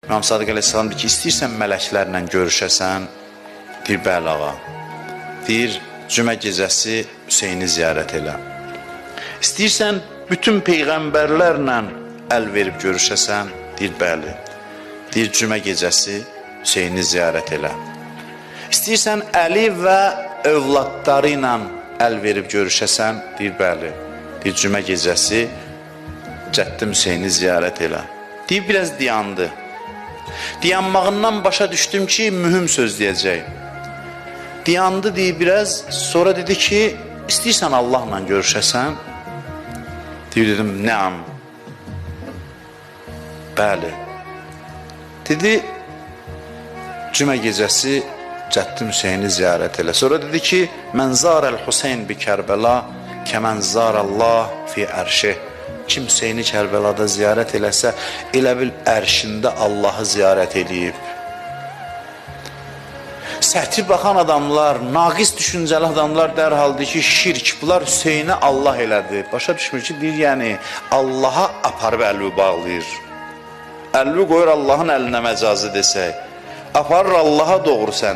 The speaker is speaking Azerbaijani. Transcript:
İmam Sadiq əleyhissalam deyir ki, istəyirsən mələklərlə görüşəsən? Deyir, bəli ağa. Deyir, cümə gecəsi Hüseyni ziyarət elə. İstəyirsən bütün peyğəmbərlərlə əl verib görüşəsən? Deyir, bəli. Deyir, cümə gecəsi Hüseyni ziyarət elə. İstəyirsən Əli və övladları ilə əl verib görüşəsən? Deyir, bəli. Deyir, cümə gecəsi Cəddim Hüseyni ziyarət elə. Deyir, biraz dayandı. Dayanmağından başa düşdüm ki, mühüm söz deyəcək. Dayandı deyir biraz, sonra dedi ki, istəyirsən Allahla görüşəsən? Deyir, dedim, nəam? Bəli. Dedi, cümə gecəsi Cəddim Hüseyni ziyarət elə. Sonra dedi ki, mən zarəl Hüseyn bi Kərbəla kəmən zarəllah fi ərşih. Kim Hüseyni Kərbəlada ziyarət eləsə, elə bil ərşində Allahı ziyarət eləyib. Səthi baxan adamlar, naqis düşüncəli adamlar dərhaldır ki, şirk, bunlar Hüseyni Allah elədi. Başa düşmür ki, deyir, yəni Allaha aparıb əlvi bağlayır. Əlvi qoyur Allahın əlinə məcazı desək. Aparır Allaha doğru səni.